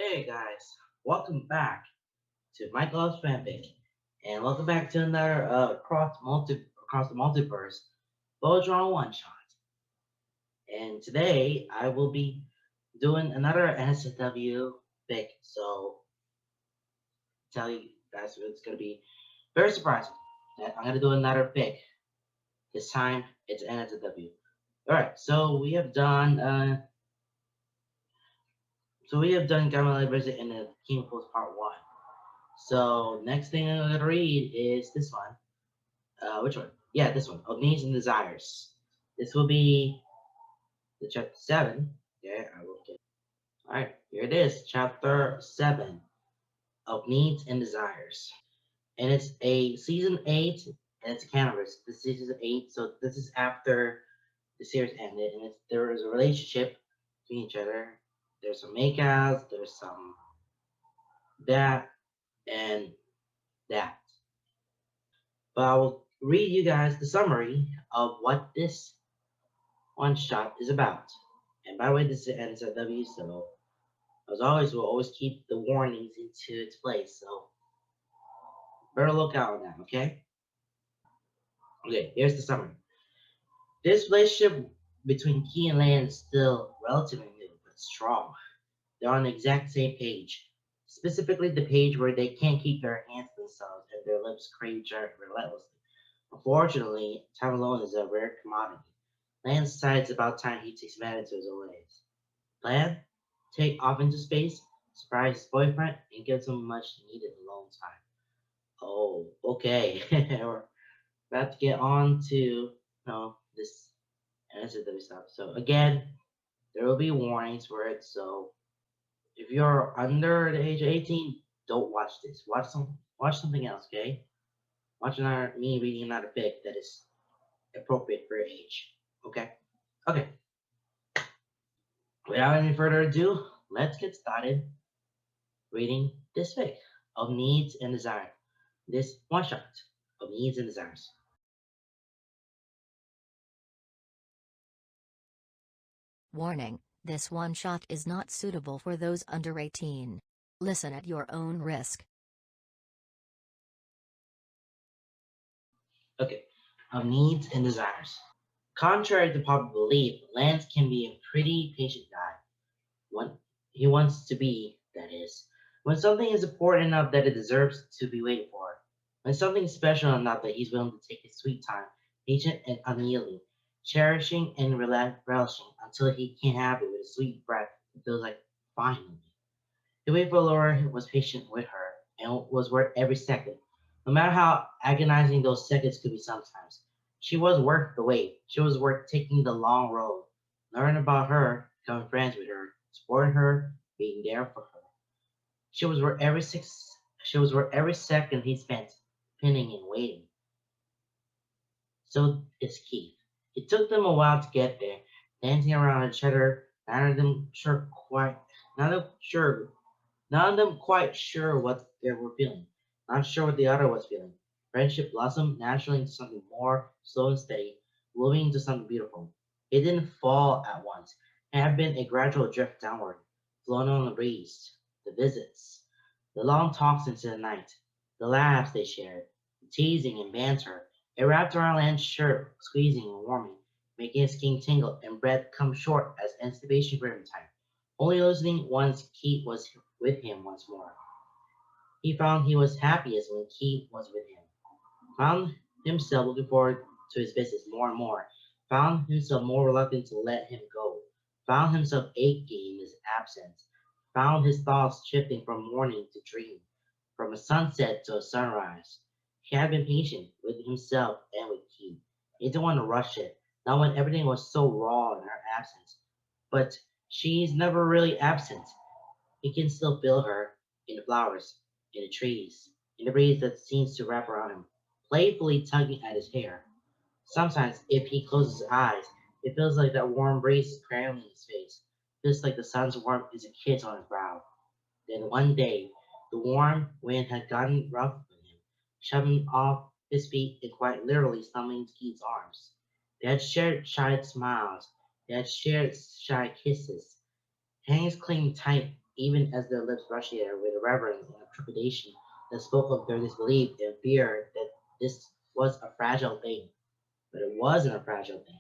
Hey guys, welcome back to Michael's Fanfic, and welcome back to another across the multiverse Voltron one shot. And today I will be doing another NSFW fic. So tell you guys it's gonna be very surprising that I'm gonna do another fic. This time it's NSFW. All right, so we have done Gamma Liberty in the King Post Part One. So next thing I'm gonna read is this one. Which one? Yeah, this one. Of Needs and Desires. This will be the chapter 7. Yeah, I will get. Alright, here it is. Chapter 7 of Needs and Desires. And it's a season 8, and it's a canvas. This is season 8, so this is after the series ended, and there is a relationship between each other. There's some makeouts, there's some that, and that. But I will read you guys the summary of what this one shot is about. And by the way, this is NSFW, so as always, we'll always keep the warnings into its place. So better look out on that, okay? Okay, here's the summary. This relationship between Key and Lan is still relatively new, but strong. They're on the exact same page. Specifically, the page where they can't keep their hands to themselves and their lips crave each other relentlessly. Unfortunately, time alone is a rare commodity. Lan decides it's about time he takes matters into his own ways. Plan, take off into space, surprise his boyfriend, and give him much needed alone time. Oh, okay. We're about to get on to this NSFW stuff. So again, there will be warnings for it. So if you're under the age of 18, don't watch this. Watch something else, okay? Watch another me reading another fic that is appropriate for your age. Okay? Okay. Without any further ado, let's get started reading this fic of needs and desire. This one shot of needs and desires. Warning, this one-shot is not suitable for those under 18. Listen at your own risk. Okay, of needs and desires. Contrary to popular belief, Lance can be a pretty patient guy. When he wants to be, that is. When something is important enough that it deserves to be waited for. When something is special enough that he's willing to take his sweet time, patient and unyielding, cherishing and relishing until he can't have it with a sweet breath, it feels like finally. The wait for Laura was patient with her and was worth every second. No matter how agonizing those seconds could be sometimes, she was worth the wait. She was worth taking the long road, learning about her, becoming friends with her, supporting her, being there for her. She was worth every six. She was worth every second he spent pinning and waiting. So is Keith. It took them a while to get there, dancing around each other. None of them quite sure what they were feeling, not sure what the other was feeling. Friendship blossomed naturally into something more slow and steady, moving into something beautiful. It didn't fall at once. It had been a gradual drift downward, flown on the breeze. The visits, the long talks into the night, the laughs they shared, the teasing and banter. It wrapped around Lan's shirt, squeezing and warming, making his skin tingle and breath come short as anticipation gripped him tight. Only listening once Keith was with him once more. He found he was happiest when Keith was with him. Found himself looking forward to his visits more and more. Found himself more reluctant to let him go. Found himself aching in his absence. Found his thoughts shifting from morning to dream, from a sunset to a sunrise. He had been patient with himself and with Keith. He didn't want to rush it, not when everything was so raw in her absence. But she's never really absent. He can still feel her in the flowers, in the trees, in the breeze that seems to wrap around him, playfully tugging at his hair. Sometimes, if he closes his eyes, it feels like that warm breeze is cramming his face, feels like the sun's warmth is a kiss on his brow. Then one day, the warm wind had gotten rough with him, shoving him off his feet and quite literally stumbling into Keith's arms. They had shared shy smiles, they had shared shy kisses. Hands clinging tight even as their lips brushed together with a reverence and a trepidation that spoke of their disbelief and fear that this was a fragile thing. But it wasn't a fragile thing.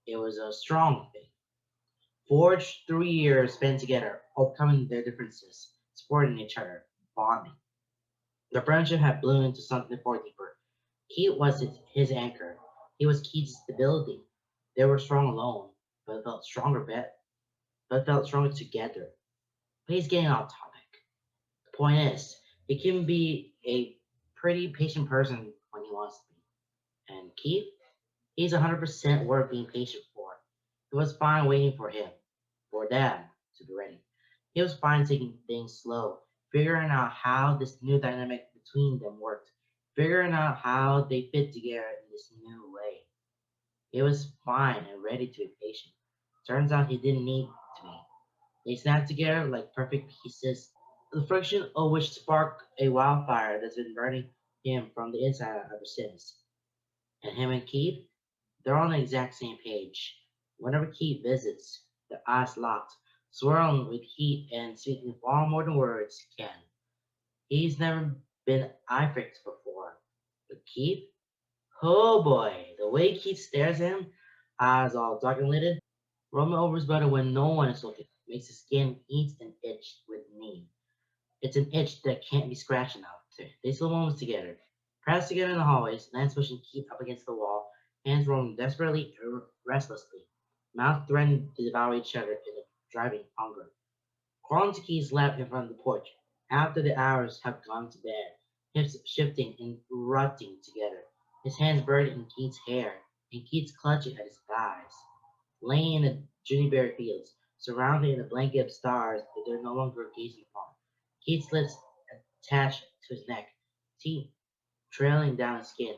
It was a strong thing. Forged 3 years spent together, overcoming their differences, supporting each other, bonding. The friendship had bloomed into something far deeper. Keith was his anchor. He was Keith's stability. They were strong alone, but felt stronger together. But he's getting off topic. The point is, he can be a pretty patient person when he wants to be. And Keith, he's 100% worth being patient for. It was fine waiting for him, for them to be ready. He was fine taking things slow, figuring out how this new dynamic between them worked, figuring out how they fit together in this new way. He was fine and ready to be patient. Turns out he didn't need to be. They snapped together like perfect pieces, the friction of which sparked a wildfire that's been burning him from the inside ever since. And him and Keith, they're on the exact same page. Whenever Keith visits, their eyes locked, swirling with heat and speaking far more than words can. He's never been eye fixed before. But Keith, oh boy, the way Keith stares at him, eyes all dark and lidded, roaming over his brother when no one is looking, makes his skin heat and itch with need. It's an itch that can't be scratched enough. They slow moments together, pressed together in the hallways, Lance pushing Keith up against the wall, hands rolling desperately, restlessly, mouths threatening to devour each other in a driving hunger. Crawling to Keith's lap in front of the porch, after the hours have gone to bed, hips shifting and rutting together, his hands buried in Keith's hair, and Keith's clutching at his thighs. Laying in the Juniberry fields, surrounded in a blanket of stars that they're no longer gazing upon. Keith's lips attached to his neck, teeth trailing down his skin.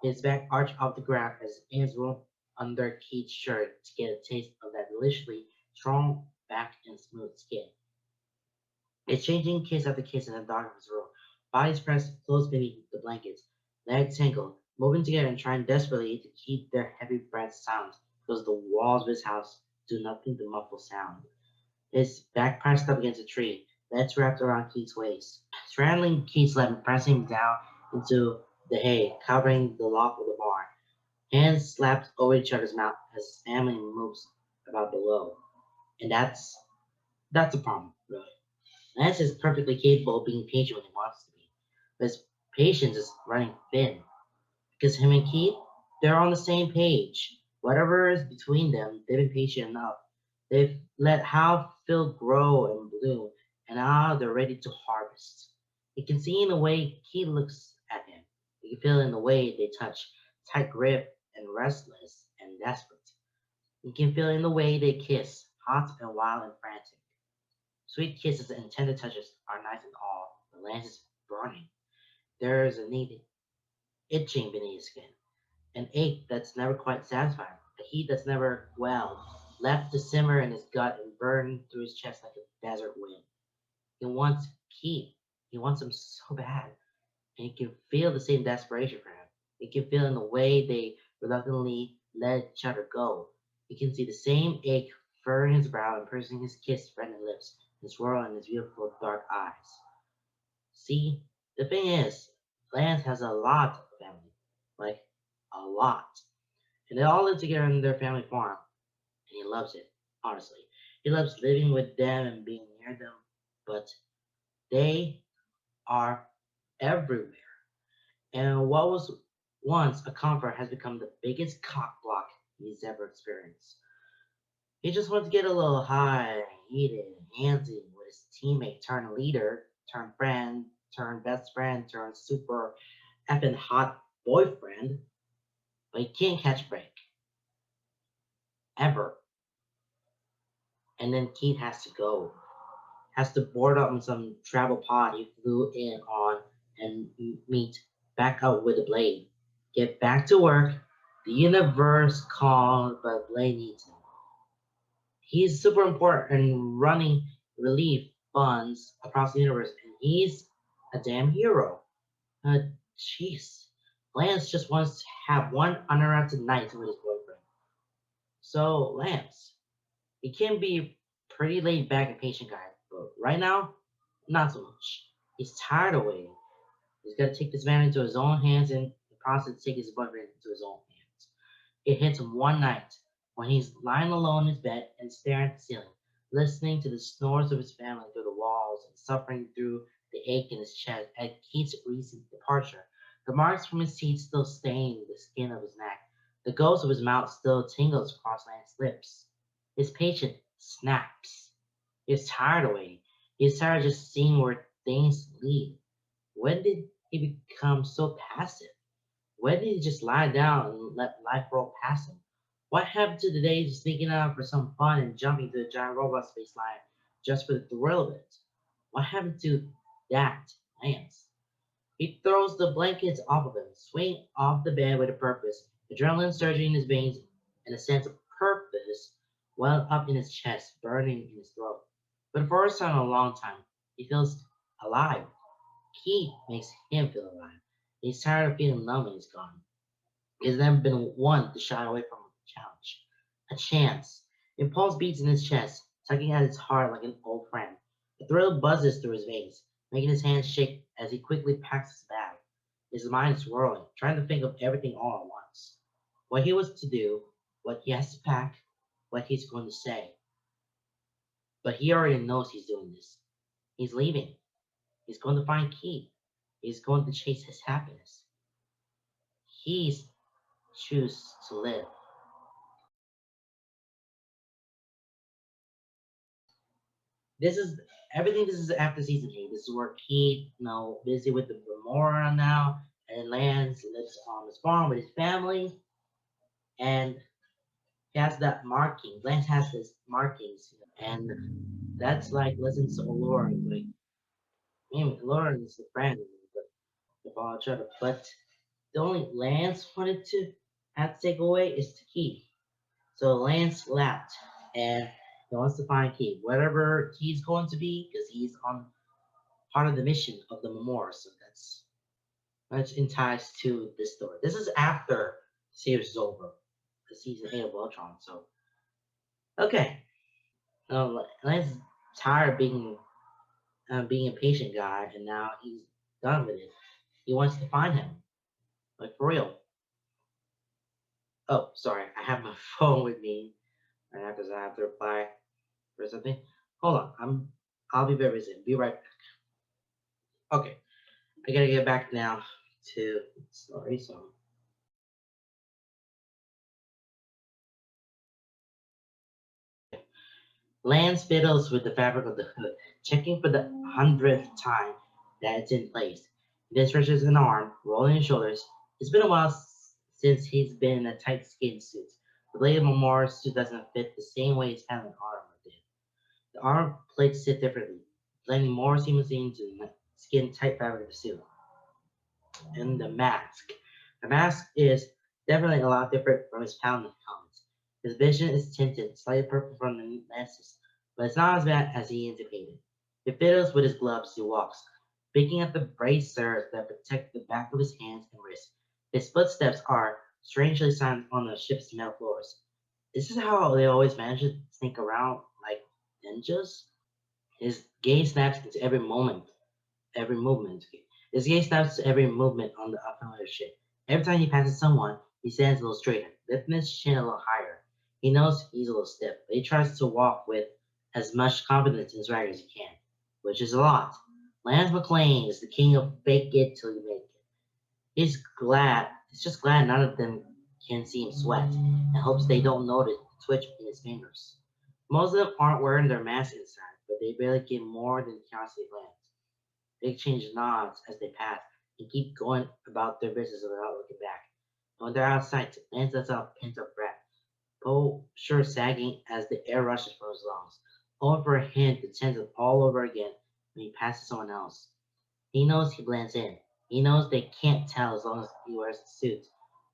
His back arched off the ground as his hands rolled under Keith's shirt to get a taste of that deliciously strong back and smooth skin. Exchanging kiss after kiss in the dark of his room, bodies pressed close beneath the blankets, legs tangled, moving together and trying desperately to keep their heavy breaths silent because the walls of his house do nothing to muffle sound. His back pressed up against a tree, legs wrapped around Keith's waist, straddling Keith's leg and pressing him down into the hay, covering the loft of the barn. Hands slapped over each other's mouth as his family moves about below. And that's a problem, really. Lance is perfectly capable of being patient when he wants to be, but his patience is running thin because him and Keith, they're on the same page. Whatever is between them, they've been patient enough. They've let how Phil grow and bloom, and now they're ready to harvest. You can see in the way Keith looks at him. You can feel in the way they touch, tight grip and restless and desperate. You can feel in the way they kiss, hot and wild and frantic. Sweet kisses and tender touches are nice and all. The Lance is burning. There is a need itching beneath his skin, an ache that's never quite satisfied, a heat that's never quelled, left to simmer in his gut and burn through his chest like a desert wind. He wants Keith. He wants him so bad, and he can feel the same desperation for him. He can feel in the way they reluctantly let each other go. He can see the same ache furrowing his brow and pursing his kissed-reddened lips and swirling his beautiful dark eyes. See, the thing is, Lance has a lot of family, like a lot, and they all live together in their family farm, and he loves it. Honestly, he loves living with them and being near them, but they are everywhere. And what was once a comfort has become the biggest cock block he's ever experienced. He just wants to get a little high and heated and handsy with his teammate turned leader, turned friend, turned best friend, turned super effing hot boyfriend, but he can't catch a break. Ever. And then Keith has to go. Has to board up in some travel pod he flew in on and meet back up with the Blade. Get back to work. The universe called, but Blade needs him. He's super important in running relief funds across the universe, and he's a damn hero. Uh, Jeez. Lance just wants to have one uninterrupted night with his boyfriend. So, Lance, he can be a pretty laid back and patient guy, but But right now, not so much. He's tired of waiting. He's got to take this matter into his own hands and the process take his boyfriend into his own hands. It hits him one night when he's lying alone in his bed and staring at the ceiling, listening to the snores of his family through the walls and suffering through the ache in his chest at Keith's recent departure. The marks from his teeth still stain the skin of his neck. The ghost of his mouth still tingles across Lance's lips. His patient snaps. He's tired of waiting. He's tired of just seeing where things lead. When did he become so passive? When did he just lie down and let life roll past him? What happened to the days of sneaking out for some fun and jumping to a giant robot space line just for the thrill of it? What happened to that, Lance? He throws the blankets off of him, swinging off the bed with a purpose, adrenaline surging in his veins, and a sense of purpose welled up in his chest, burning in his throat. For the first time in a long time, he feels alive. Keith makes him feel alive. He's tired of feeling numb when he's gone. He's never been one to shy away from a challenge. A chance. Impulse beats in his chest, tugging at his heart like an old friend. A thrill buzzes through his veins, making his hands shake as he quickly packs his bag. His mind is whirling, trying to think of everything all at once. What he was to do, what he has to pack, what he's going to say. But he already knows he's doing this. He's leaving. He's going to find Keith. He's going to chase his happiness. He's choose to live. This is everything. This is after season 8. This is where Keith, busy with the Remora now, and Lance lives on his farm with his family, and he has that marking. Lance has his markings, and that's like listens to Allure. Like, man, Allure is the friend, but the ball try to. But the only Lance wanted to have to take away is to Keith. So Lance left, and he wants to find Keith, whatever he's going to be, because he's on part of the mission of the Memorial. So that's much ties to this story. This is after the series is over, the season 8 of Ultron. So okay, Lance is tired of being a patient guy, and now he's done with it. He wants to find him, like for real. Oh, sorry, I have my phone with me right now because I have to reply for something. Hold on, I'll be very busy. Be right back. Okay, I gotta get back now to the story. So Lance fiddles with the fabric of the hood, checking for the 100th time that it's in place. He then stretches an arm, rolling his shoulders. It's been a while since he's been in a tight skin suit. The blade of Memoria's suit doesn't fit the same way his family armor did. The armor plates sit differently, blending more seamlessly into the skin tight fabric of the suit. And the mask. The mask is definitely a lot different from his pounding helmets. His vision is tinted slightly purple from the lenses, but it's not as bad as he indicated. He fiddles with his gloves as he walks, picking at the bracers that protect the back of his hands and wrists. His footsteps are strangely silent on the ship's metal floors. Is this how they always manage to sneak around like ninjas? His gaze snaps into every movement. His gaze snaps to every movement on the unfamiliar ship. Every time he passes someone, he stands a little straighter, lifting his chin a little higher. He knows he's a little stiff, but he tries to walk with as much confidence and swagger as he can, which is a lot. Lance McLean is the king of fake it till you make it. He's just glad none of them can see him sweat, and hopes they don't notice the twitch in his fingers. Most of them aren't wearing their masks inside, but they barely get more than curiosity glance. They exchange nods as they pass and keep going about their business without looking back. And when they're out of sight, Lance lets out pent up breath, bow sure sagging as the air rushes from his lungs, hoping for a hint to tense up all over again when he passes someone else. He knows he blends in. He knows they can't tell as long as he wears the suit.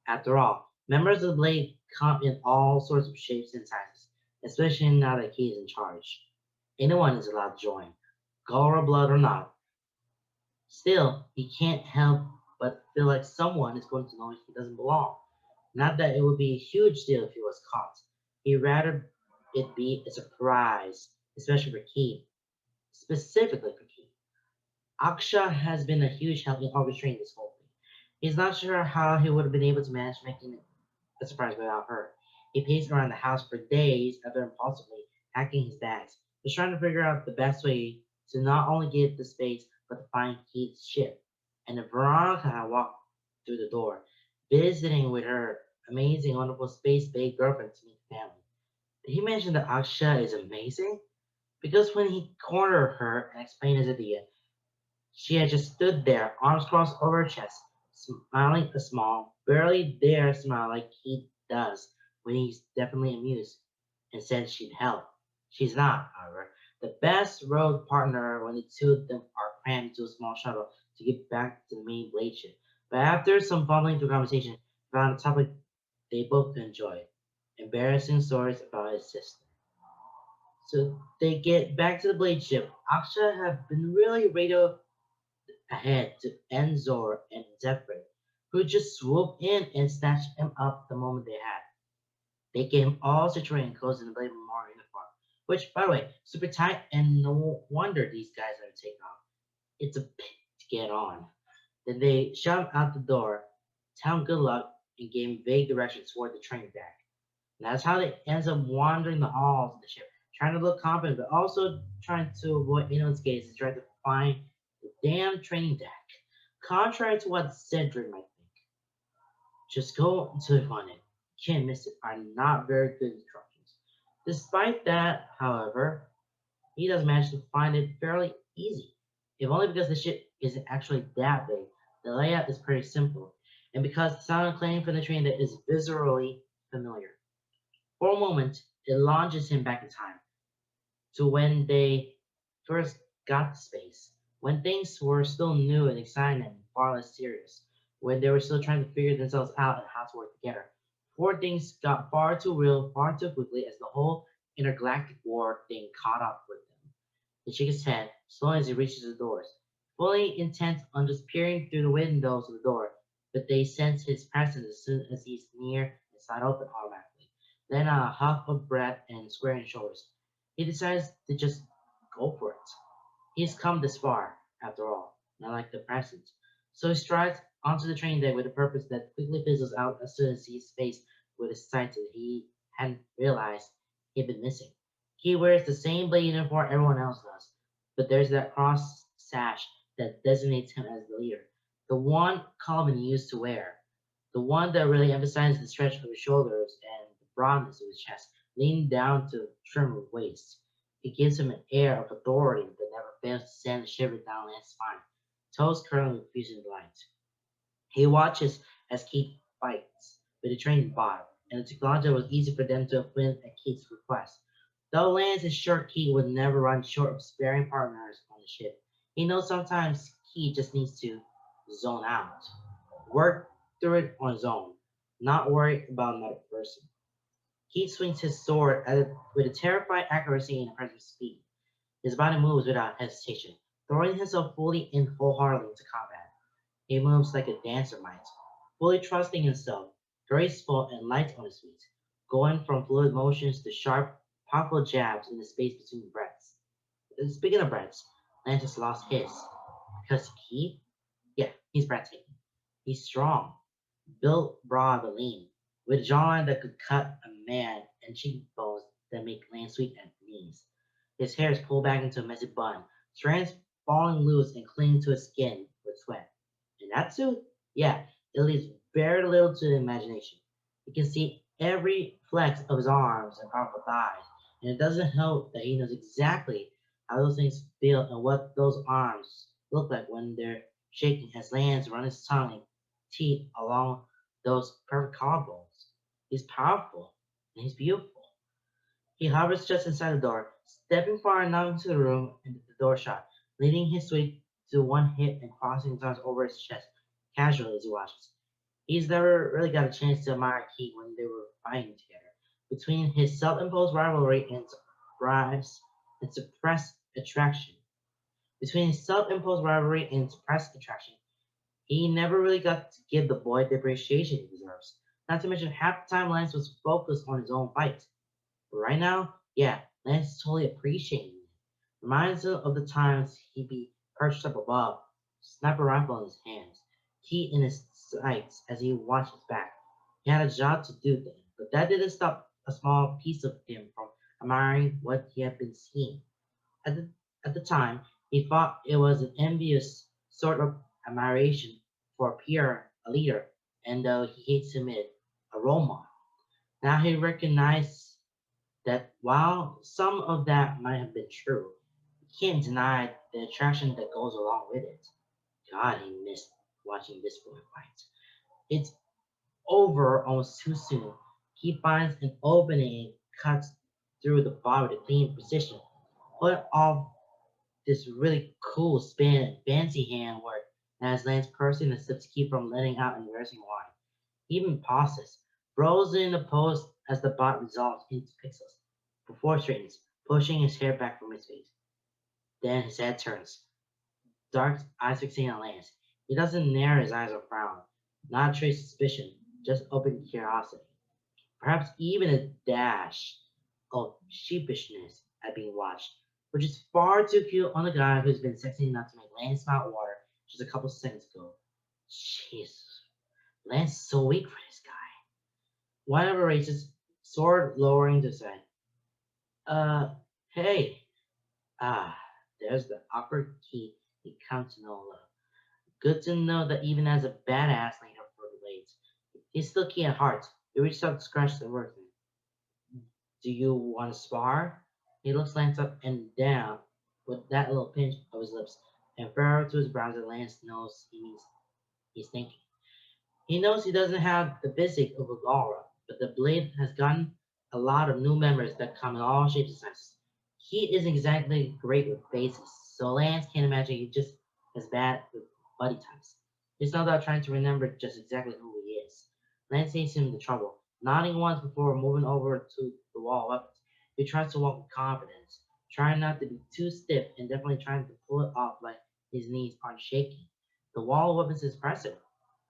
After all, members of the Blade come in all sorts of shapes and sizes, especially now that he is in charge. Anyone is allowed to join, Gora blood or not. Still, he can't help but feel like someone is going to know he doesn't belong. Not that it would be a huge deal if he was caught. He'd rather it be a surprise, especially for Keith. specifically for Keith. Aksha has been a huge help in orchestrating this whole thing. He's not sure how he would have been able to manage making a surprise without her. He paced around the house for days after impulsively packing his bags, just trying to figure out the best way to not only get the space, but to find Keith's ship. And if Veronica had walked through the door, visiting with her amazing, wonderful space-based girlfriend to meet the family. Did he mention that Aksha is amazing? Because when he cornered her and explained his idea, she had just stood there, arms crossed over her chest, smiling a small, barely dare smile like he does when he's definitely amused, and said she'd help. She's not, however, the best road partner when the two of them are crammed into a small shuttle to get back to the main blade ship. But after some fumbling through conversation, found a topic they both could enjoy: embarrassing stories about his sister. So they get back to the blade ship. Aksha had been really radioed ahead to Enzor and Zephyr, who just swooped in and snatched him up the moment they had. They get him all situated and clothes in the Blade Memorial uniform, which, by the way, super tight, and no wonder these guys are taking off. It's a pit to get on. Then they shove him out the door, tell him good luck, and give him vague directions toward the training deck. And that's how they ends up wandering the halls of the ship, trying to look confident, but also trying to avoid anyone's gaze and trying to find the damn training deck. Contrary to what Cedric might think, just go until you find it. Can't miss it are not very good instructions. Despite that, however, he does manage to find it fairly easy. If only because the ship isn't actually that big, the layout is pretty simple, and because the sound claim from the train that is viscerally familiar. For a moment, it launches him back in time to when they first got to space, when things were still new and exciting and far less serious, when they were still trying to figure themselves out and how to work together. Before things got far too real, far too quickly, as the whole intergalactic war thing caught up with them. He shakes his head, slowly as he reaches the doors, fully intent on just peering through the windows of the door, but they sense his presence as soon as he's near and slide open automatically. Then a huff of breath and squaring shoulders. He decides to just go for it. He's come this far, after all, not like the present. So he strides onto the train deck with a purpose that quickly fizzles out as soon as he's faced with a sight that he hadn't realized he'd been missing. He wears the same blade uniform everyone else does, but there's that cross sash that designates him as the leader. The one Calvin used to wear. The one that really emphasizes the stretch of his shoulders and the broadness of his chest, leaned down to trim with waist. It gives him an air of authority that never fails to send a shiver down his spine, toes curling with fusion delight. He watches as Keith fights with the training bot, and the technology was easy for them to implement at Keith's request. Though Lance is sure Keith would never run short of sparing partners on the ship, he knows sometimes Keith just needs to zone out, work through it on his own, not worry about another person. Keith swings his sword at it with a terrifying accuracy and impressive speed. His body moves without hesitation, throwing himself fully and wholeheartedly into combat. He moves like a dancer might, fully trusting himself, graceful and light on his feet, going from fluid motions to sharp, powerful jabs in the space between breaths. Speaking of breaths, Lance just lost his. Because Keith, yeah, he's breathtaking. He's strong, built broad but lean, with a jawline that could cut a man and cheekbones that make Lance sweet at the knees. His hair is pulled back into a messy bun, strands falling loose and clinging to his skin with sweat. And that suit, yeah, it leaves very little to the imagination. You can see every flex of his arms and powerful thighs, and it doesn't help that he knows exactly how those things feel and what those arms look like when they're shaking as Lance runs his tongue and teeth along those perfect collarbones. He's powerful and he's beautiful. He hovers just inside the door, stepping far enough into the room and the door shut, leaning his weight to one hip and crossing his arms over his chest, casually as he watches. He's never really got a chance to admire Keith when they were fighting together. Between his self-imposed rivalry and surprise and suppressed attraction. Between his self-imposed rivalry and suppressed attraction, he never really got to give the boy the appreciation he deserves. Not to mention half the time Lance was focused on his own fight. But right now, yeah, Lance is totally appreciating it. Reminds him of the times he'd be perched up above, sniper rifle in his hands, key in his sights as he watched his back. He had a job to do then, but that didn't stop a small piece of him from admiring what he had been seeing. At the, at the time, he thought it was an envious sort of admiration for a peer, a leader, and though he hates him it, a role model. Now he recognized that while some of that might have been true, he can't deny the attraction that goes along with it. God, he missed watching this boy fight. It's over almost too soon. He finds an opening and cuts through the body with a clean precision, put off this really cool spin and fancy hand work as lands cursing and slips keep from letting out an embarrassing whine. He even pauses, frozen in the pose as the bot resolves into pixels, before straightens, pushing his hair back from his face. Then his head turns, dark eyes fixating on Lance. He doesn't narrow his eyes or frown, not a trace of suspicion, just open curiosity. Perhaps even a dash of sheepishness at being watched, which is far too cute on a guy who's been sexy enough to make Lance smell water just a couple seconds ago. Jeez, Lance is so weak for this guy. Whatever races, sword lowering to say, uh, hey, ah, there's the awkward key he come to know love. Good to know that even as a badass leader for the blades, he's still key at heart. He reached out to scratch the work. Do you want to spar? He looks Lance up and down with that little pinch of his lips, and furrow to his brows and Lance knows he's thinking. He knows he doesn't have the physique of a Galra, but the blade has gotten a lot of new members that come in all shapes and sizes. He isn't exactly great with faces, so Lance can't imagine he's just as bad with buddy types. He's not out trying to remember just exactly who he is. Lance sees him the trouble, nodding once before moving over to the wall of weapons. He tries to walk with confidence, trying not to be too stiff and definitely trying to pull it off like his knees aren't shaking. The wall of weapons is impressive,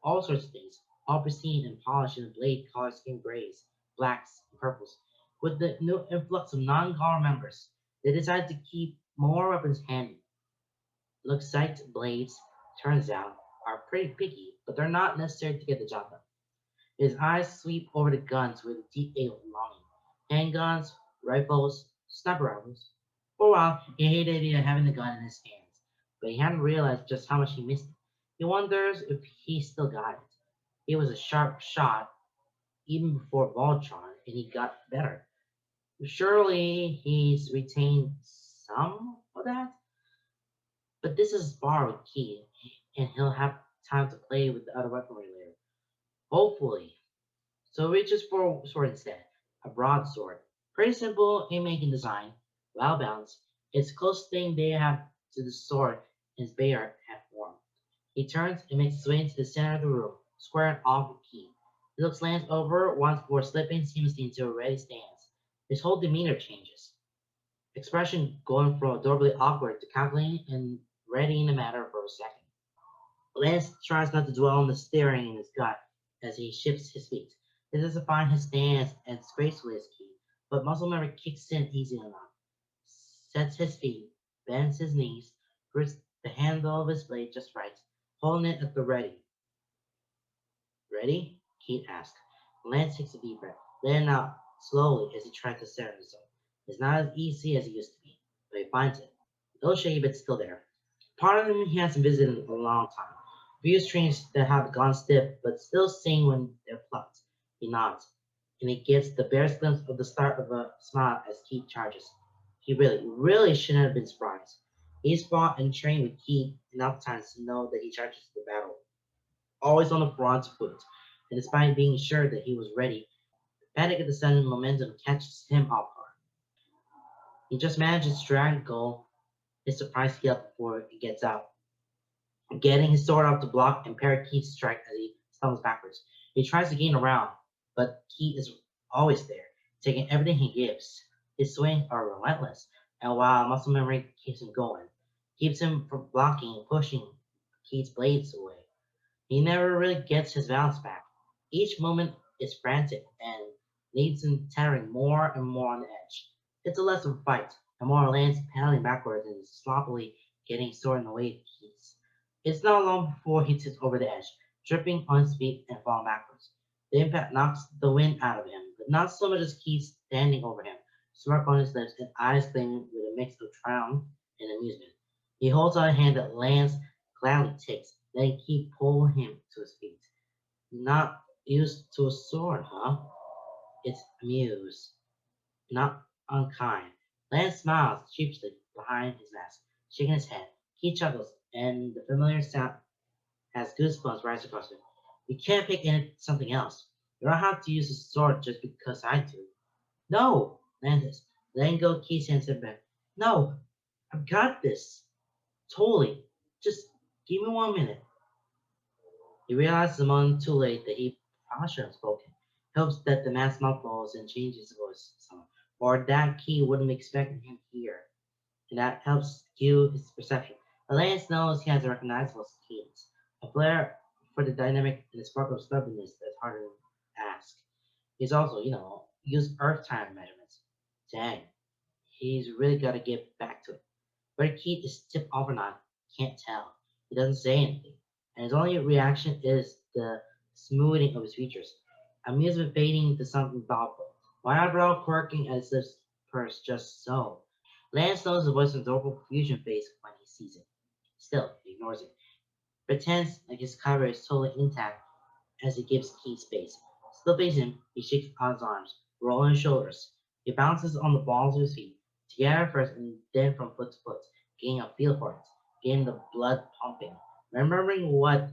all sorts of things, all pristine and polished in the blade colored skin grays, blacks, and purples. With the new influx of non-Gar members, they decided to keep more weapons handy. Looks like blades, turns out, are pretty picky, but they're not necessary to get the job done. His eyes sweep over the guns with a deep ache of longing. Handguns, rifles, sniper rifles. For a while, he hated the idea of having the gun in his hands, but he hadn't realized just how much he missed it. He wonders if he still got it. He was a sharp shot even before Voltron, and he got better. Surely he's retained some of that, but this is borrowed key, and he'll have time to play with the other weaponry later. Hopefully. So he reaches for a sword instead, a broadsword. Pretty simple in making design, well balanced. It's the closest thing they have to the sword his Bayard had formed. He turns and makes his way into the center of the room, squaring off with Key. He looks Lance over once before slipping seamlessly into a ready stance. His whole demeanor changes, expression going from adorably awkward to calculating and ready in a matter of a second. Lance tries not to dwell on the staring in his gut as he shifts his feet. He doesn't find his stance as gracefully as Key, but muscle memory kicks in easy enough. Sets his feet, bends his knees, grips the handle of his blade just right, holding it at the ready. Ready? Keith asked. Lance takes a deep breath, letting out slowly as he tries to center himself. It's not as easy as it used to be, but he finds it. A little shaky, but still there. Part of him he hasn't visited in a long time. Views streams that have gone stiff, but still sing when they're plucked. He nods, and he gets the barest glimpse of the start of a smile as Keith charges. He really, really shouldn't have been surprised. He's fought and trained with Keith enough times to know that he charges the battle always on the front foot, and despite being sure that he was ready, panic at the sudden momentum catches him off guard. He just manages to strangle his surprise heal before he gets out, getting his sword out to block and parry Keith's strike as he stumbles backwards. He tries to gain around, but Keith is always there, taking everything he gives. His swings are relentless, and while muscle memory keeps him going, keeps him from blocking and pushing Keith's blades away. He never really gets his balance back. Each moment is frantic and leaves him teetering more and more on the edge. It's a less of a fight, and more lands paddling backwards and sloppily getting stored in the way keys. It's not long before he tips over the edge, tripping on his feet and falling backwards. The impact knocks the wind out of him, but not so much as Keith standing over him, smirk on his lips and eyes gleaming with a mix of triumph and amusement. He holds out a hand that lands gladly takes, letting Keith pull him to his feet. Not used to a sword, huh? It's amused, not unkind. Lance smiles sheepishly behind his mask, shaking his head. He chuckles, and the familiar sound has goosebumps rise across him. You can't pick something else. You don't have to use a sword just because I do. No, Lance says, letting go Keith's hand and back. No, I've got this. Totally. Just give me 1 minute. He realizes a moment too late that he probably should have spoken. Hopes that the mask muffles and changes his voice some, or that Key wouldn't be expecting him here, and that helps skew his perception. Alliance knows he has a recognizable cadence, a flair for the dynamic and a spark of stubbornness that's harder to ask. He's also, used Earth time measurements. Dang, he's really got to get back to it. Whether Keith is tipped off or not, can't tell. He doesn't say anything, and his only reaction is the smoothing of his features. Amusement fading to something thoughtful. My eyebrow quirking as if purse just so. Lance knows the voice of adorable confusion face when he sees it. Still, he ignores it. Pretends like his cover is totally intact as he gives Keith space. Still facing him, he shakes out his arms, rolling his shoulders. He bounces on the balls of his feet, together first and then from foot to foot, getting a feel for it, getting the blood pumping, remembering what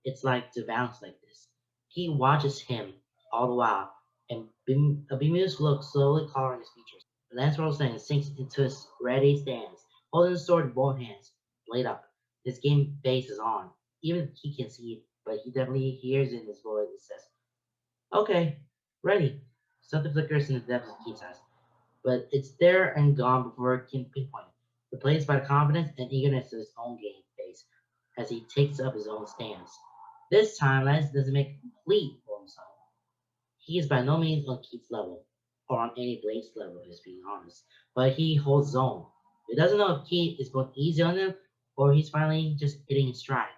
it's like to bounce like this. He watches him all the while, and a bemused look slowly coloring his features. Lance rolls in and sinks into his ready stance, holding the sword in both hands, blade up. His game face is on. Even he can see it, but he definitely hears in his voice that says, "Okay, ready." Something flickers in the depths of Keith's eyes, but it's there and gone before it can pinpoint it, replaced by the confidence and eagerness of his own game face as he takes up his own stance. This time, Lance doesn't make a complete for himself. He is by no means on Keith's level, or on any Blade's level, if being honest, but he holds his own. He doesn't know if Keith is going easy on him, or he's finally just hitting his stride.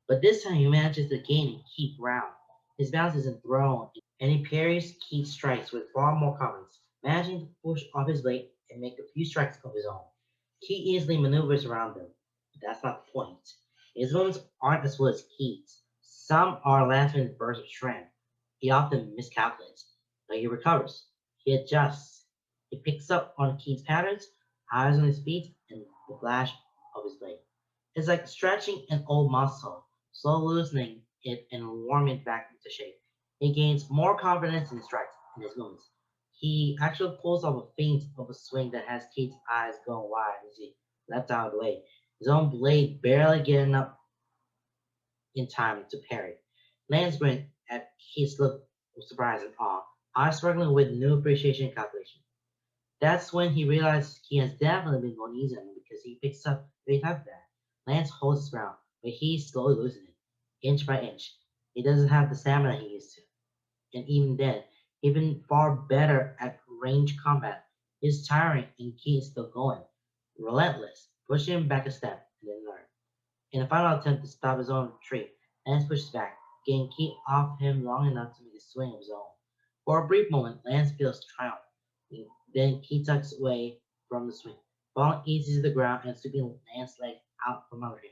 But this time he manages to gain and keep ground. His bounce isn't thrown, and he parries Keith's strikes with far more confidence, managing to push off his blade and make a few strikes of his own. Keith easily maneuvers around them, but that's not the point. His movements aren't as well as Keith's. Some are last-minute bursts of strength. He often miscalculates, but he recovers. He adjusts. He picks up on Keith's patterns, eyes on his feet, and the flash of his blade. It's like stretching an old muscle, slowly loosening it and warming it back into shape. He gains more confidence in his strikes and his movements. He actually pulls off a feint of a swing that has Kate's eyes going wide as he leapt out of the way, his own blade barely getting up in time to parry. Lance grinned at Kate's look of surprise and awe, eyes struggling with new appreciation and calculation. That's when he realizes he has definitely been going easy on him because he picks up right after that. Lance holds his ground, but he's slowly losing it, inch by inch. He doesn't have the stamina he used to, and even then, even far better at range combat. He's tiring and he's still going, relentless, pushing him back a step and then another. In a final attempt to stop his own retreat, Lance pushes back, getting Keith off him long enough to make a swing of his own. For a brief moment, Lance feels triumph. Then Keith tucks away from the swing, falling easy to the ground and sweeping Lance's leg out from under him.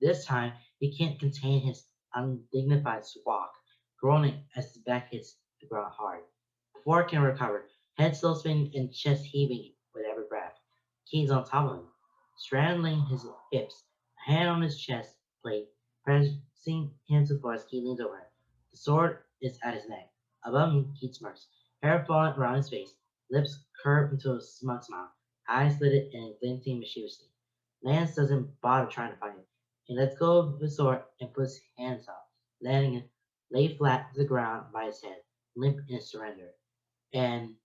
This time, he can't contain his undignified squawk, groaning as his back hits the ground hard. Before he can recover, head still spinning and chest heaving with every breath, Keith's on top of him, straddling his hips, a hand on his chest plate, pressing him to the floor as Keith leans over him. The sword is at his neck. Above him, Keith smirks, hair falling around his face, lips curved into a smug smile, eyes slitted and glinting mischievously. Lance doesn't bother trying to fight him. He lets go of the sword and puts his hands up, letting it lay flat to the ground by his head, limp in surrender. And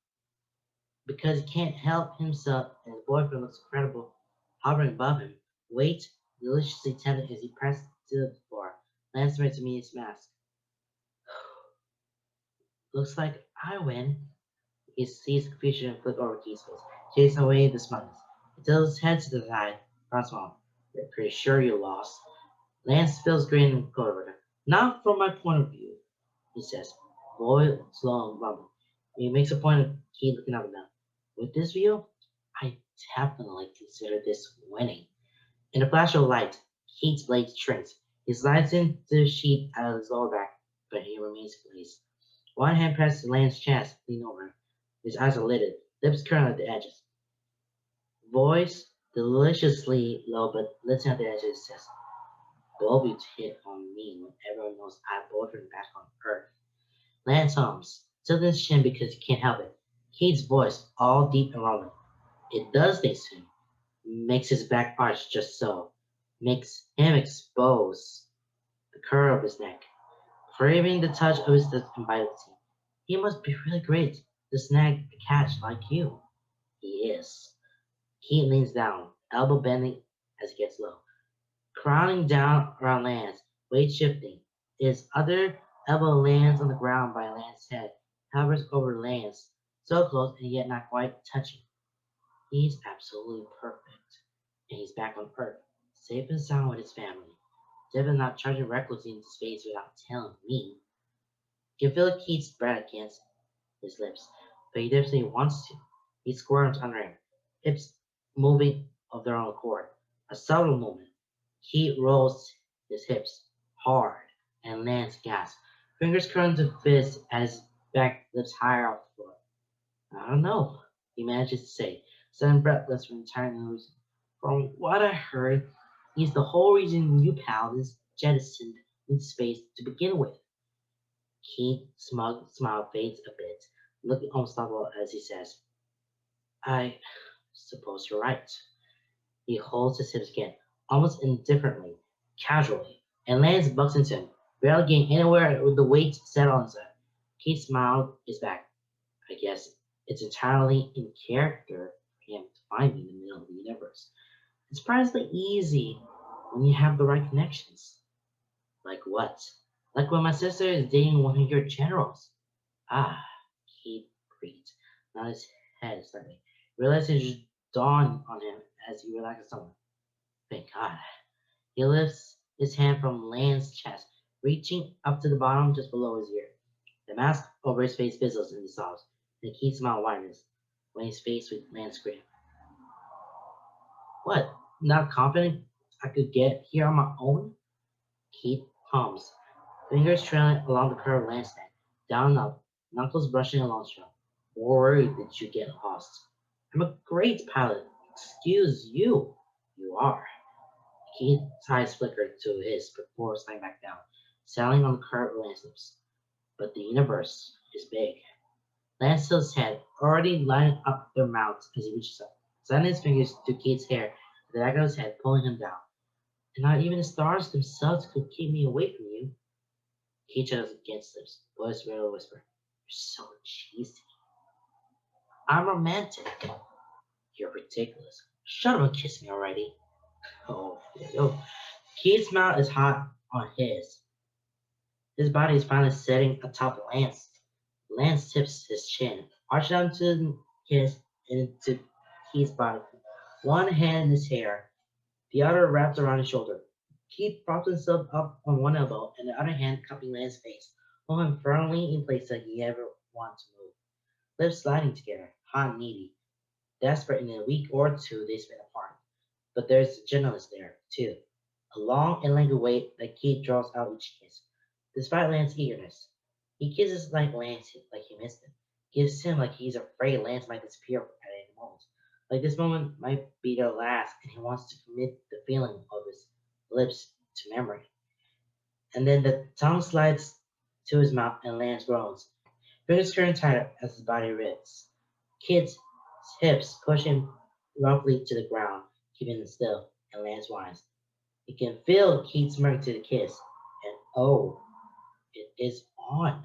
because he can't help himself and his boyfriend looks incredible, hovering above him, weight deliciously tender as he pressed to the floor, Lance makes me his mask. Looks like I win. He sees confusion flick over Keith's face. chasing away the smugness. He tilts his head to the side, frowns small. You're pretty sure you lost. Lance feels grin and colder. Not from my point of view, he says. Boy, slow and rumble. He makes a point of keep looking up and down. With this view, I definitely consider this winning. In a flash of light, Keith's blade shrinks. He slides into the sheet out of his lower back, but he remains pleased. One hand presses Lance's chest, lean over him. His eyes are lidded, lips curling at the edges. Voice deliciously low but lifting at the edges says, Both you hit on me when everyone knows I boyfriend back on Earth. Lance hums, tilting his chin because he can't help it. Keith's voice, all deep and rolling. It does things to him. Makes his back arch just so. Makes him expose the curve of his neck. Craving the touch of his lips and vitality. He must be really great to snag a catch like you. He is. Keith leans down, elbow bending as he gets low. Crowding down around Lance, weight shifting. His other elbow lands on the ground by Lance's head, hovers over Lance, so close and yet not quite touching. He's absolutely perfect. And he's back on Earth, safe and sound with his family. Definitely not charging recklessly into space without telling me. You can feel Keith's breath against his lips, but he definitely wants to. He squirms under him, hips moving of their own accord. A subtle movement. Keith rolls his hips hard, and Lance gasps. Fingers curl into fists as his back lifts higher off the floor. I don't know, he manages to say, sudden breathless from entirely losing. From what I heard, he's the whole reason you pal is jettisoned into space to begin with. Keith's smug smile fades a bit, looking almost level as he says, I suppose you're right. He holds his hips again, almost indifferently, casually, and Lance bucks into him, barely getting anywhere with the weight set on his head. Keith's smile is back. I guess it's entirely in character for him to find me in the middle of the universe. It's surprisingly easy when you have the right connections. Like what? Like when my sister is dating one of your generals. Ah, he breathed, nodded his head slightly. Realized it just dawned on him as he relaxed somewhat. Thank God. He lifts his hand from Lance's chest, reaching up to the bottom just below his ear. The mask over his face fizzles and dissolves, and a keen smile widens when he's faced with Lance's grin. What? Not confident I could get here on my own? Keith hums, fingers trailing along the curved Lance's neck, down and up, knuckles brushing along strong. Worried that you get lost. I'm a great pilot. Excuse you. You are. Keith's eyes flickered to his before sliding back down, settling on the curved landscapes. But the universe is big. Lance tilts his head, already lining up their mouths as he reaches up, sliding his fingers through Keith's hair to the back of his head, pulling him down. And not even the stars themselves could keep me away from you. Keith chuckles against lips, voice real whisper. You're so cheesy. I'm romantic. You're ridiculous. Shut up and kiss me already. Oh, yo. Keith's mouth is hot on his. His body is finally setting atop Lance. Lance tips his chin, arches down to his into Keith's body. One hand in his hair, the other wrapped around his shoulder. Keith props himself up on one elbow and the other hand cupping Lance's face, holding him firmly in place like he ever wanted to move. Lips sliding together, hot and needy, desperate in a week or two they spent apart. But there's gentleness there, too. A long and languid wait that Keith draws out each kiss. Despite Lance's eagerness, he kisses like Lance like he missed him. Gives him like he's afraid Lance might disappear at any moment. Like this moment might be their last and he wants to commit the feeling of his lips to memory. And then the tongue slides to his mouth and Lance groans. Fingers turn tighter as his body rips. Kid's hips push him roughly to the ground, keeping him still, and Lance whines. He can feel Keith smirk to the kiss, and oh, it is on.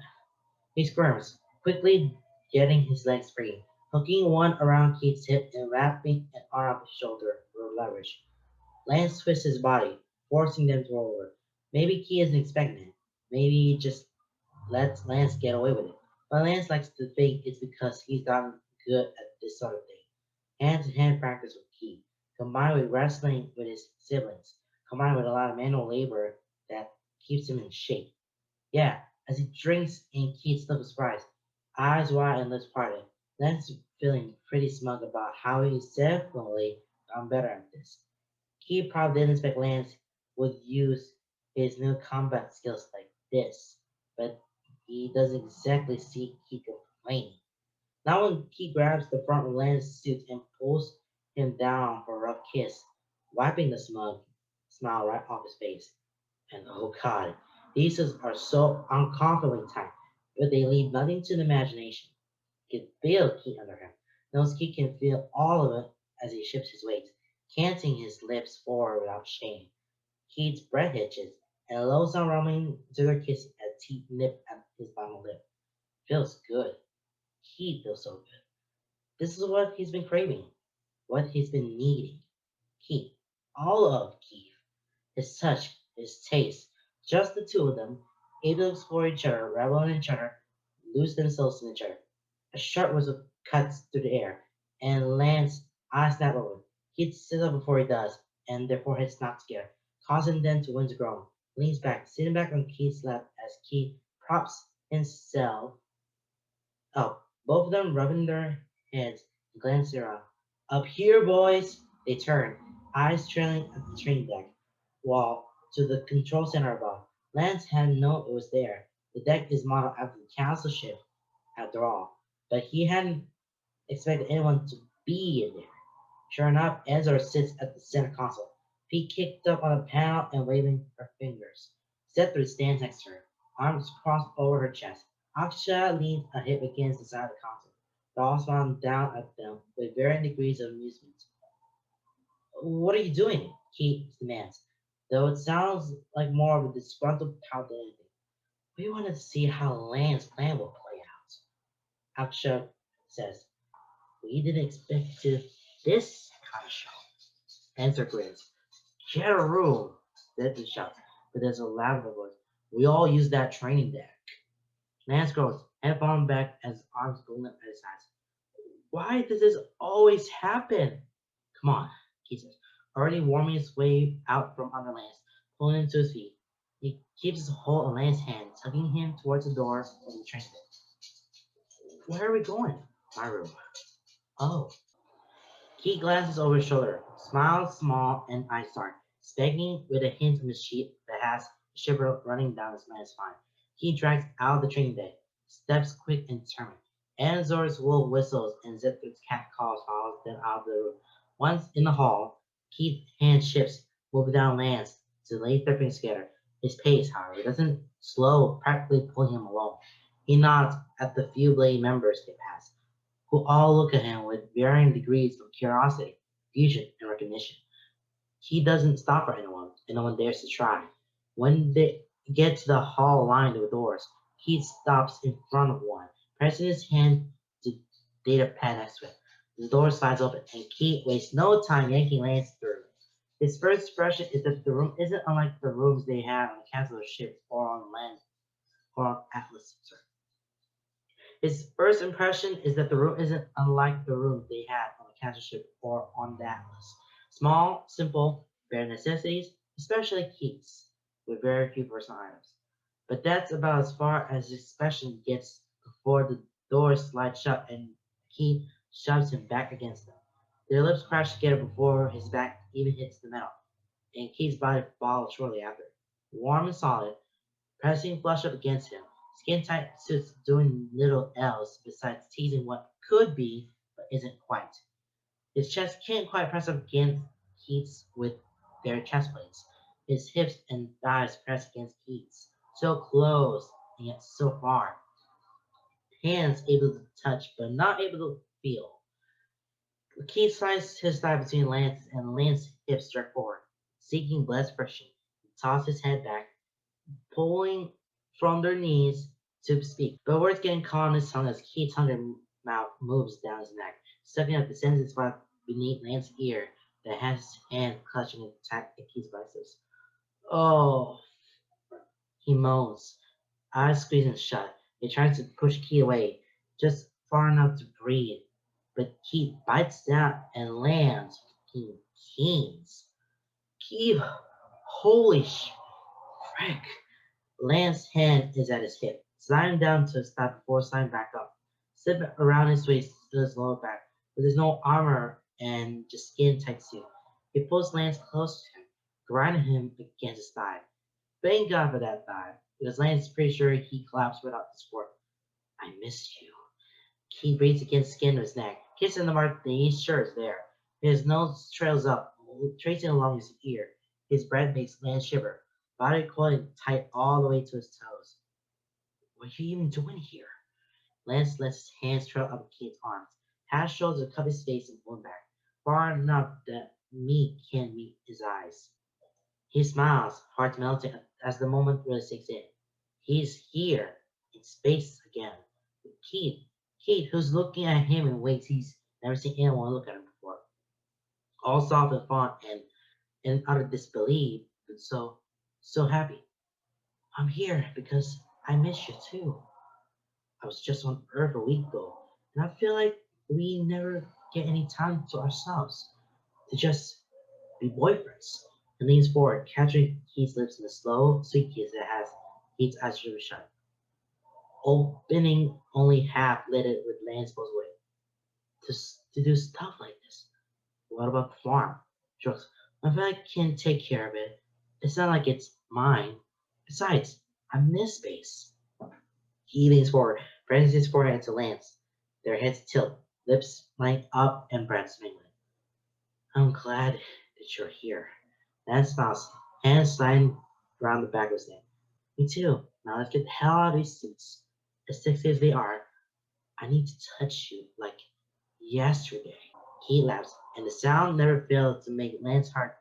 He squirms, quickly getting his legs free, hooking one around Keith's hip and wrapping an arm up his shoulder for leverage. Lance twists his body, forcing them to roll over. Maybe Keith isn't expecting it. Maybe he just lets Lance get away with it. But Lance likes to think it's because he's gotten good at this sort of thing. hand-to-hand practice with Keith, combined with wrestling with his siblings, combined with a lot of manual labor that keeps him in shape. Yeah, as he drinks in Keith's look of surprise, eyes wide and lips parted, Lance feeling pretty smug about how he's definitely gotten better at this. Keith probably didn't expect Lance would use his new combat skills like this, but he doesn't exactly see Keith complaining. Now when Keith grabs the front of Lance's suit and pulls him down for a rough kiss, wiping the smug smile right off his face. And oh god, these are so uncomfortably tight, but they leave nothing to the imagination. He can feel Keith under him. Knows Keith can feel all of it as he shifts his weight, canting his lips forward without shame. Keith's breath hitches, and a low sound rumbling to their kiss as teeth nip at his bottom lip. Feels good. Keith feels so good. This is what he's been craving, what he's been needing. Keith. All of Keith. His touch, his taste. Just the two of them, able to explore each other, revel in each other, lose themselves in each other. A sharp whistle cuts through the air, and lands eyes snap over. Keith sits up before he does, and their foreheads snap together, causing them to wince a groan. Leans back, sitting back on Keith's lap as Keith props himself up, both of them rubbing their heads and glancing around. Up here, boys! They turn, eyes trailing at the training deck, while to the control center above. Lance hadn't known it was there. The deck is modeled after the council ship, after all, but he hadn't expected anyone to be in there. Sure enough, Ezra sits at the center console, feet kicked up on a panel and waving her fingers. Zethra stands next to her, arms crossed over her chest. Aksha leans a hip against the side of the console. Doll smiling down at them with varying degrees of amusement. What are you doing? Kate demands, though it sounds like more of a disgruntled pout than anything. We wanted to see how Lance's plan will play out. Aksha says, we didn't expect to this kind of show. Answer grins. Share a room, said the shouts, but there's a louder voice. We all use that training deck. Lance grows, head falling back as arms go limp at his sides. Why does this always happen? Come on, he says, already warming his way out from under Lance, pulling him to his feet. He keeps his hold on Lance's hand, tugging him towards the door of the train bed. Where are we going? My room. Oh. He glances over his shoulder, smiles small and eyes dark, speaking with a hint of mischief that has a shiver running down his man's spine. He drags out of the training day, steps quick and determined. Anzor's wolf whistles and Zithrid's cat calls follows them out of the room. Once in the hall, Keith's hand shifts, moving down Lance to lay their fingers together. His pace, however, doesn't slow, practically pulling him along. He nods at the few blade members they pass, who all look at him with varying degrees of curiosity, confusion, and recognition. He doesn't stop for anyone, and no one dares to try. When they get to the hall lined with doors, he stops in front of one, pressing his hand to data pad next to it. The door slides open, and Keith wastes no time yanking Lance through. His first impression is that the room isn't unlike the rooms they have on the castle ships or on land or on Atlas. His first impression is that the room isn't unlike the room they had on the castle ship or on the Atlas. Small, simple, bare necessities, especially Keith's, with very few personal items. But that's about as far as his expression gets before the doors slide shut and Keith shoves him back against them. Their lips crash together before his back even hits the metal, and Keith's body follows shortly after. Warm and solid, pressing flush up against him, skin tight suits doing little else besides teasing what could be but isn't quite. His chest can't quite press up against Keith's with their chest plates. His hips and thighs press against Keith's, so close and yet so far. Hands able to touch but not able to feel. Keith slides his thigh between Lance's and Lance's hips jerk forward, seeking blessed friction. He tosses his head back, pulling from their knees to speak. But words getting caught on his tongue as Keith's hungry mouth moves down his neck, sucking up the sensitive spot beneath Lance's ear that has his hand clutching it tight at Keith's biceps. Oh, he moans, eyes squeezing shut. He tries to push Keith away, just far enough to breathe. but Keith bites down and lands with Kings. Keith, holy frick! Lance's hand is at his hip, sliding down to stop before sliding back up. Slipping around his waist to his lower back, but there's no armor and just skin tight suit. He pulls Lance close to him, grinding him against his thigh. Thank God for that thigh, because Lance is pretty sure he collapsed without the support. I missed you. He breathes against the skin of his neck, kissing the mark that he's sure is there. His nose trails up, tracing along his ear. His breath makes Lance shiver, body coiling tight all the way to his toes. What are you even doing here? Lance lets his hands trail up Kate's arms, half shoulders to cover his face and pull him back, far enough that me can't meet his eyes. He smiles, heart melting as the moment really sinks in. He's here, in space again, with Keith. Keith, who's looking at him in ways he's never seen anyone look at him before. All soft and fond and utter disbelief, but so happy. I'm here because I miss you too. I was just on Earth a week ago, and I feel like we never get any time to ourselves, to just be boyfriends. He leans forward, catching Keith's lips in a slow, sweet kiss that has Keith's eyes shut, opening only half lidded with Lance pulls away. To do stuff like this. What about the farm? Shrugs. I feel like I can take care of it. It's not like it's mine. Besides, I miss space. He leans forward, presses his forehead to Lance. Their heads tilt, lips line up, and breaths mingling. I'm glad that you're here. Lance smiles, hands sliding around the back of his neck. Me too. Now let's get the hell out of these suits. As sexy as they are, I need to touch you like yesterday. He laughs, and the sound never fails to make Lance's heart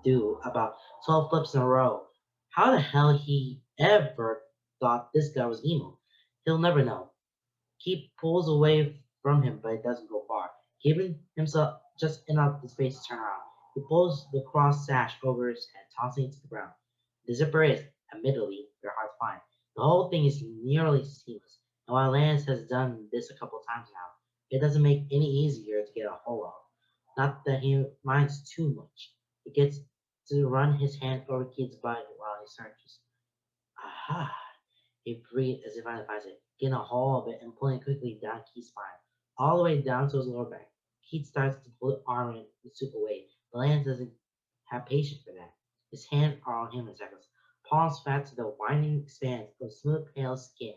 do about 12 flips in a row. How the hell he ever thought this guy was emo? He'll never know. He pulls away from him, but it doesn't go far, giving himself just enough space to turn around. He pulls the cross sash over his head, tossing it to the ground. The zipper is, admittedly, very hard to find. The whole thing is nearly seamless, and while Lance has done this a couple times now, it doesn't make any easier to get a hold of. Not that he minds too much. He gets to run his hand over Keith's body while he searches. Aha! He breathed as if finds it, getting a hold of it and pulling it quickly down Keith's spine, all the way down to his lower back. Keith starts to pull the arm and the soup away, but Lance doesn't have patience for that. His hands are on him in seconds, palms flat to the winding expanse of smooth pale skin,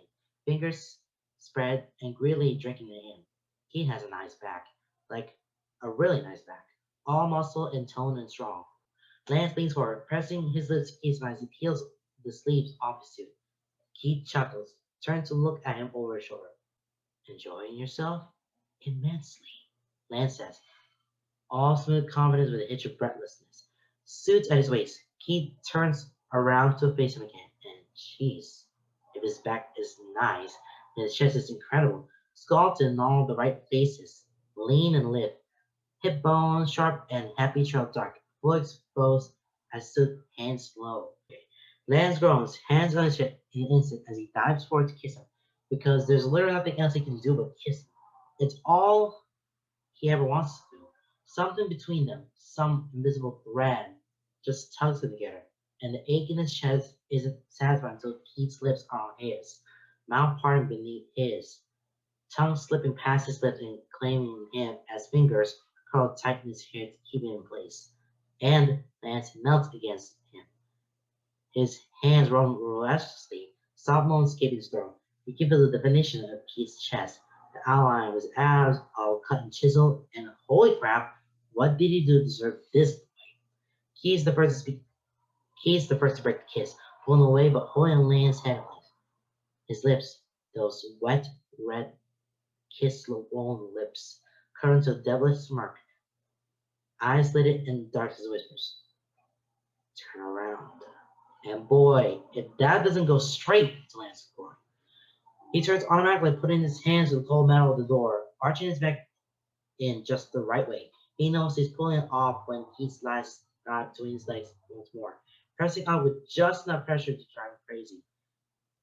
fingers spread and greedily drinking it in. Keith has a nice back, like a really nice back, all muscle and tone and strong. Lance leans forward, pressing his lips to Keith's mouth as he peels the sleeves off his suit. Keith chuckles, turns to look at him over his shoulder. Enjoying yourself? Immensely, Lance says, all smooth confidence with a hitch of breathlessness. Suits at his waist, Keith turns around to face him again, and jeez, if his back is nice, and his chest is incredible, sculpted in all the right places, lean and lithe, hip bones sharp and happy trail dark, full exposed as Suit hands low. Lance groans, hands on his hip in an instant as he dives forward to kiss him, because there's literally nothing else he can do but kiss him. It's all he ever wants to do. Something between them, some invisible thread, just tugs them together, and the ache in his chest isn't satisfied until Keith's lips are on his, mouth parting beneath his, tongue slipping past his lips and claiming him as fingers curled tight in his hair to keep him in place. And Lance melts against him, his hands roam restlessly, soft moans escaping his throat. He gives the definition of Keith's chest, the outline of his abs, all cut and chiseled, and holy crap, what did he do to deserve this? Keith's the first to speak. Keith's the first to break the kiss, pulling away but holding Lance's head in place. His lips, those wet, red, kiss-swollen lips, curved into a devilish smirk, eyes lidded and dark as whispers. Turn around. And boy, if that doesn't go straight to Lance's core. He turns automatically, putting his hands to the cold metal of the door, arching his back in just the right way. He knows he's pulling it off when he slides between his legs once more, pressing on with just enough pressure to drive him crazy.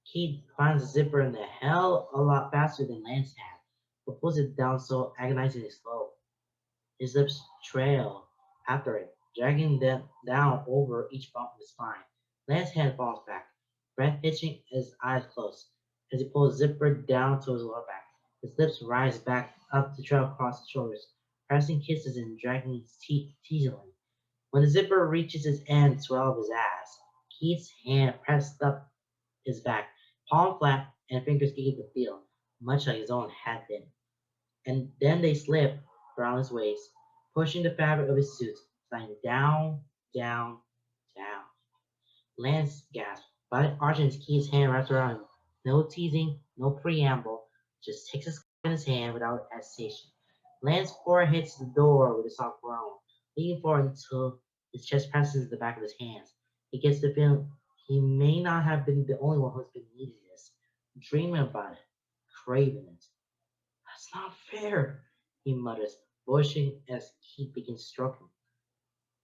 Keith finds the zipper in the hell a lot faster than Lance had, but pulls it down so agonizingly slow. His lips trail after it, dragging them down over each bump of his spine. Lance's hand falls back, breath hitching, his eyes closed. As he pulls zipper down to his lower back, his lips rise back up to trail across his shoulders, pressing kisses and dragging his teeth teasingly. When the zipper reaches its end, swell of his ass, Keith's hand pressed up his back, palm flat, and fingers eager to feel, much like his own had been. And then they slip around his waist, pushing the fabric of his suit, sliding down, down, down. Lance gasped, but Argent's Keith's hand wrapped around him. No teasing, no preamble, just takes his in his hand without hesitation. Lance's forehead hits the door with a soft groan, leaning forward until his chest presses the back of his hands. He gets the feeling he may not have been the only one who's been needing this, dreaming about it, craving it. That's not fair, he mutters, voicing as Keith begins stroking.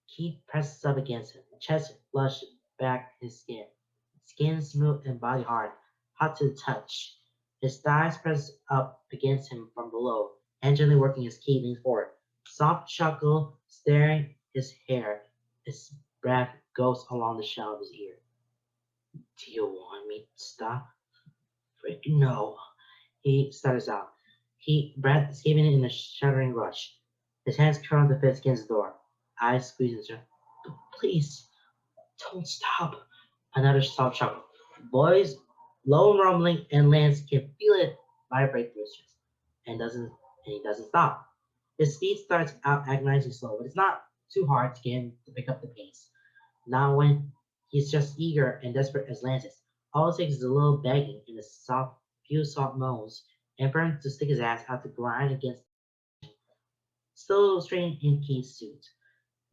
Keith presses up against him, chest flushed back his skin smooth and body hard, hot to the touch. His thighs press up against him from below, and gently working as Keith leans forward. Soft chuckle, staring his hair. His breath goes along the shell of his ear. Do you want me to stop? Frick, no. He stutters out. Breath escaping in a shuddering rush. His hands curl the fist against the door. Eyes squeezing shut. Please, don't stop. Another soft chuckle. Boys, low rumbling, and Lance can feel it vibrate through his chest. And he doesn't stop. His speed starts out agonizingly slow, but it's not too hard to get him to pick up the pace. Not when he's just eager and desperate as Lance is. All it takes is a little begging and few soft moans, and for him to stick his ass out to grind against still strained in Keith's suit.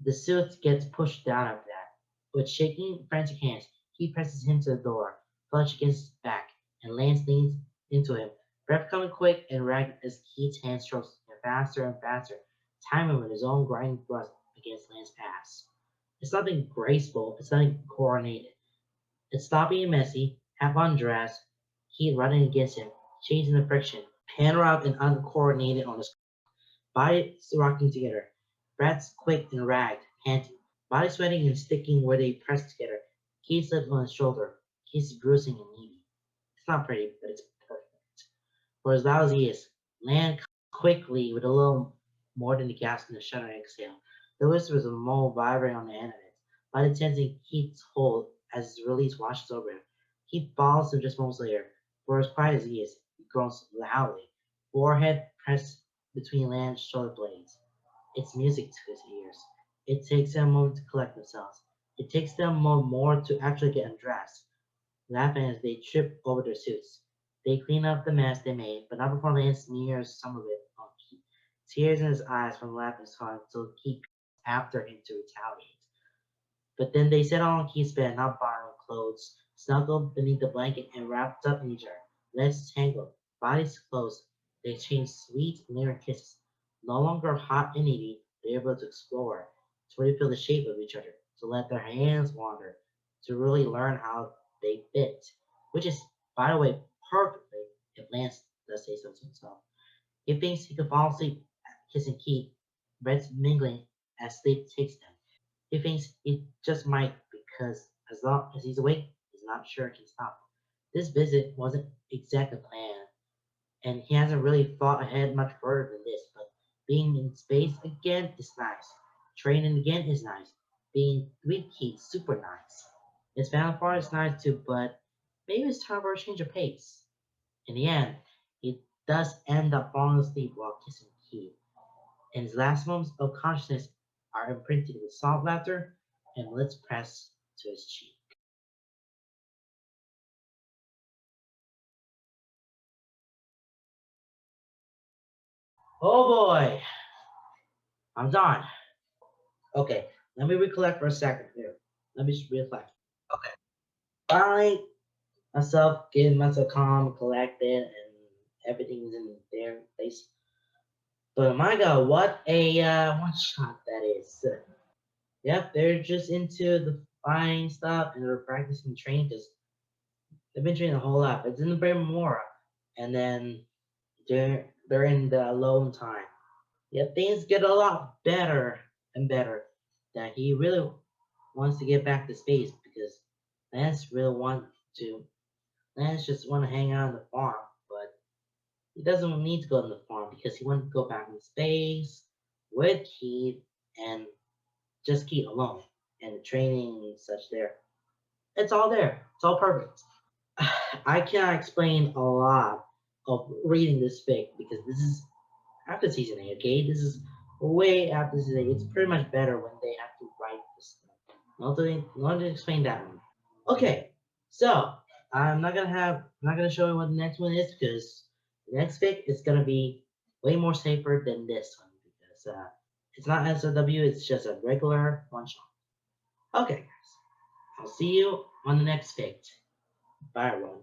The suit gets pushed down after that. With shaking, frantic hands, he presses him to the door, flushed against his back, and Lance leans into him, breath coming quick and ragged as Keith's hand strokes him faster and faster, timing with his own grinding thrust against Lance's ass. It's nothing graceful, it's nothing coordinated. It's sloppy and messy, half undressed, Keith running against him, changing the friction, hand rubbed and uncoordinated on his bodies rocking together, breaths quick and ragged, panting, body sweating and sticking where they press together. Keith slips on his shoulder. Keith's bruising and needy. It's not pretty, but it's perfect. For as loud as he is, Land comes quickly with a little more than a gasp and a shuddering exhale. The whisper was a mole vibrating on the end of it, body tensing Keith's hold as his release washes over him. Keith falls to just moments later. For as quiet as he is, he groans loudly, forehead pressed between Land's shoulder blades. It's music to his ears. It takes them a moment to collect themselves. It takes them more to actually get undressed, laughing as they trip over their suits. They clean up the mess they made, but not before Lance smears some of it on Keith. Tears in his eyes from laughing so hard until Keith after him to retaliate. But then they settle on Keith's bed, not borrowing clothes, snuggled beneath the blanket and wrapped up in each other. Legs tangled, bodies close. They exchanged sweet, lingering kisses. No longer hot and needy, they're able to explore, to really feel the shape of each other, to let their hands wander, to really learn how they fit. Which is, by the way, perfectly, if Lance does say so to himself. He thinks he could fall asleep kissing Keith, breaths mingling as sleep takes them. He thinks he just might because as long as he's awake, he's not sure it can stop. This visit wasn't exactly planned, and he hasn't really thought ahead much further than this, but being in space again is nice. Training again is nice. Being with Keith super nice. His family part is nice too, but maybe it's time for a change of pace. In the end, he does end up falling asleep while kissing Keith, and his last moments of consciousness are imprinted with soft laughter and lips pressed to his cheek. Oh boy, I'm done. Okay, let me recollect for a second here. Let me just recollect. Okay, finally, myself getting myself calm, collected, and everything's in their place. But my God, what a one shot that is! Yep, they're just into the flying stuff and they're practicing training because they've been training a whole lot. It's in the Bray Memorial, and then they're They're in the alone time. Yet things get a lot better and better. That he really wants to get back to space because Lance really want to. Lance just want to hang out on the farm, but he doesn't need to go on the farm because he wants to go back in space with Keith and just Keith alone and the training and such there. It's all there. It's all perfect. I cannot explain a lot of reading this fic because this is after season 8, okay? This is way after season 8. It's pretty much better when they have to write this stuff. Not to explain that one. Okay, so I'm not gonna show you what the next one is because the next fic is gonna be way more safer than this one because it's not NSFW, it's just a regular one shot. Okay, guys. I'll see you on the next fic. Bye everyone.